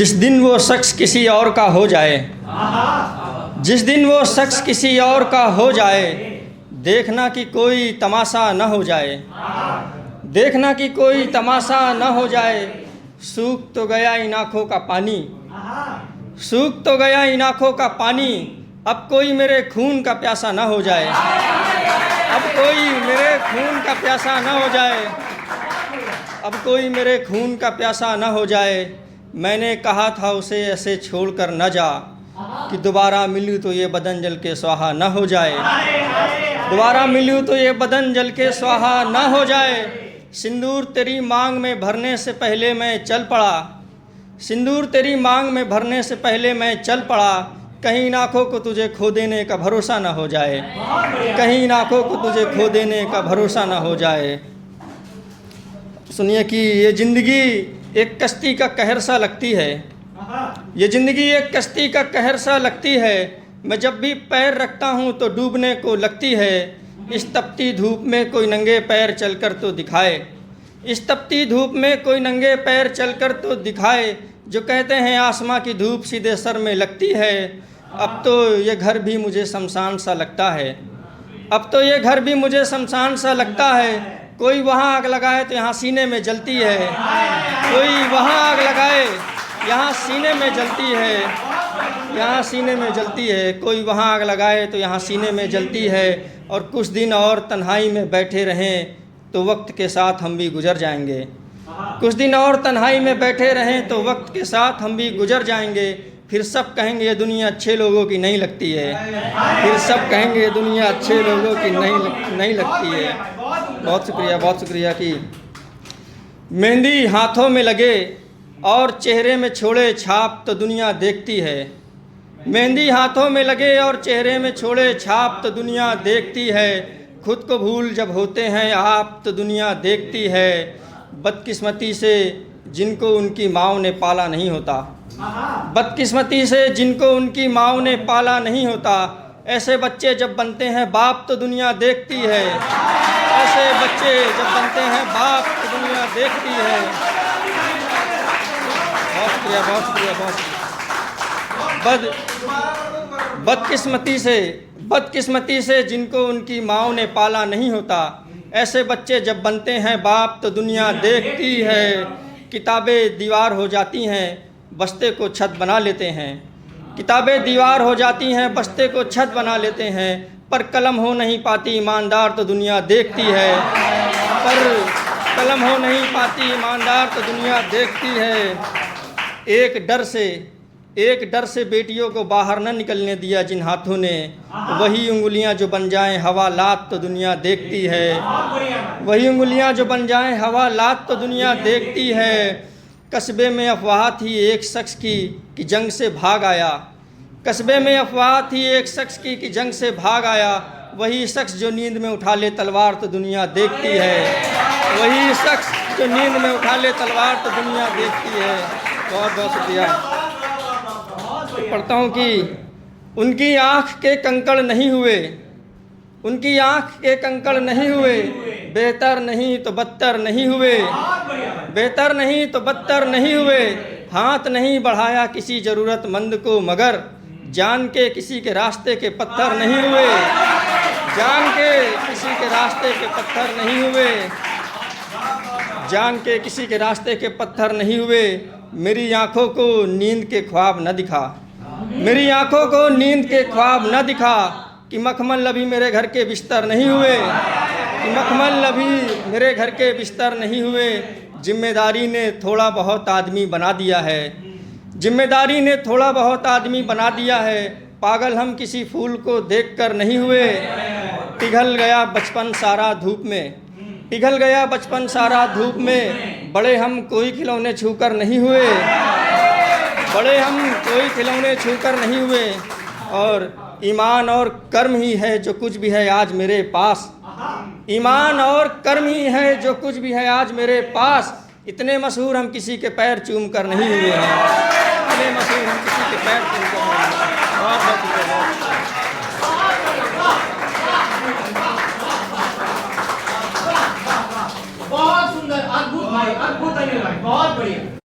जिस दिन वो शख्स किसी और का हो जाए, जिस दिन वो शख्स किसी और का हो जाए, देखना कि कोई तमाशा न हो जाए, देखना कि कोई तमाशा न हो जाए। सूख तो गया इन आँखों का पानी, सूख तो गया इन आँखों का पानी, अब कोई मेरे खून का प्यासा न हो जाए, अब कोई मेरे खून का प्यासा न हो जाए, अब कोई मेरे खून का प्यासा न हो जाए। मैंने कहा था उसे ऐसे छोड़कर न जा, कि दोबारा मिलूँ तो ये बदन जल के स्वाहा न हो जाए, दोबारा मिलूँ तो ये बदन जल के स्वाहा न हो जाए। सिंदूर तेरी मांग में भरने से पहले मैं चल पड़ा, सिंदूर तेरी मांग में भरने से पहले मैं चल पड़ा। कहीं इन आँखों को तुझे खो देने का भरोसा न हो जाए, कहीं इन आँखों को तुझे खो देने का भरोसा न हो जाए। सुनिए कि ये ज़िंदगी एक कश्ती का कहर सा लगती है, ये ज़िंदगी एक कश्ती का कहर सा लगती है। मैं जब भी पैर रखता हूँ तो डूबने को लगती है। इस तपती धूप में कोई नंगे पैर चलकर तो दिखाए, इस तपती धूप में कोई नंगे पैर चलकर तो दिखाए। जो कहते हैं आसमां की धूप सीधे सर में लगती है, अब तो ये घर भी मुझे शमशान सा लगता है, अब तो ये घर भी मुझे शमशान सा लगता है। कोई वहाँ आग लगाए तो यहाँ सीने में जलती है, कोई वहाँ आग लगाए यहाँ सीने में जलती है, यहाँ सीने में जलती है। कोई वहाँ आग लगाए तो यहाँ सीने में जलती है। और कुछ दिन और तन्हाई में बैठे रहें तो वक्त के साथ हम भी गुजर जाएंगे, कुछ दिन और तन्हाई में बैठे रहें तो वक्त के साथ हम भी गुजर जाएंगे। फिर सब कहेंगे ये दुनिया अच्छे लोगों की नहीं लगती है, फिर सब कहेंगे ये दुनिया अच्छे लोगों की नहीं लगती है। बहुत शुक्रिया, बहुत शुक्रिया। कि मेहंदी हाथों में लगे और चेहरे में छोड़े छाप तो दुनिया देखती है, मेहंदी हाथों में लगे और चेहरे में छोड़े छाप तो दुनिया देखती है। खुद को भूल जब होते हैं आप तो दुनिया देखती है। बदकिस्मती से जिनको उनकी माँओं ने पाला नहीं होता, बदकिस्मती से जिनको उनकी माँओं ने पाला नहीं होता। ऐसे बच्चे जब बनते हैं बाप तो दुनिया देखती है, ऐसे बच्चे जब बनते हैं बाप तो दुनिया देखती है। बहुत शुक्रिया, बहुत शुक्रिया, बहुत शुक्रिया। बदकिस्मती से जिनको उनकी माँओं ने पाला नहीं होता, ऐसे बच्चे जब बनते हैं बाप तो दुनिया देखती है। किताबें दीवार हो जाती हैं बस्ते को छत बना लेते हैं, किताबें दीवार हो जाती हैं बस्ते को छत बना लेते हैं। पर कलम हो नहीं पाती ईमानदार तो दुनिया देखती है, पर कलम हो नहीं पाती ईमानदार तो दुनिया देखती है। एक डर से बेटियों को बाहर न निकलने दिया जिन हाथों ने, वही उंगलियां जो बन जाएं हवालात तो दुनिया देखती है, वही उंगलियां जो बन जाएं हवालात तो दुनिया देखती है। कस्बे में अफवाह थी एक शख्स की कि जंग से भाग आया, कस्बे में अफवाह थी एक शख्स की कि जंग से भाग आया। वही शख्स जो नींद में उठा ले तलवार तो दुनिया देखती है, वही शख्स जो नींद में उठा ले तलवार तो दुनिया देखती है। बहुत बहुत शुक्रिया। पढ़ता हूँ कि उनकी आँख के कंकड़ नहीं हुए, उनकी आँख के कंकड़ नहीं हुए, बेहतर नहीं तो बदतर नहीं हुए, बेहतर नहीं तो बदतर नहीं हुए। हाथ नहीं बढ़ाया किसी ज़रूरतमंद को मगर जान के किसी के रास्ते के पत्थर नहीं हुए, जान के किसी के रास्ते के पत्थर नहीं हुए, जान के किसी के रास्ते के पत्थर नहीं हुए। मेरी आँखों को नींद के ख्वाब न दिखा, मेरी आँखों को नींद के ख्वाब न दिखा। कि मखमल अभी मेरे घर के बिस्तर नहीं हुए, कि मखमल अभी मेरे घर के बिस्तर नहीं हुए। जिम्मेदारी ने थोड़ा बहुत आदमी बना दिया है, जिम्मेदारी ने थोड़ा बहुत आदमी बना दिया है। पागल हम किसी फूल को देखकर नहीं हुए, पिघल गया बचपन सारा धूप में, पिघल गया बचपन सारा धूप में। बड़े हम कोई खिलौने छूकर नहीं हुए, बड़े हम कोई खिलौने छूकर नहीं हुए। और ईमान और कर्म ही है जो कुछ भी है आज मेरे पास, ईमान और कर्म ही है जो कुछ भी है आज मेरे पास। इतने मशहूर हम किसी के पैर चूम कर नहीं हुए हैं, इतने मशहूर हम किसी के पैर चूम कर नहीं हुए हैं। बहुत सुंदर, अद्भुत भाई, अद्भुत अनिल भाई, बहुत बढ़िया।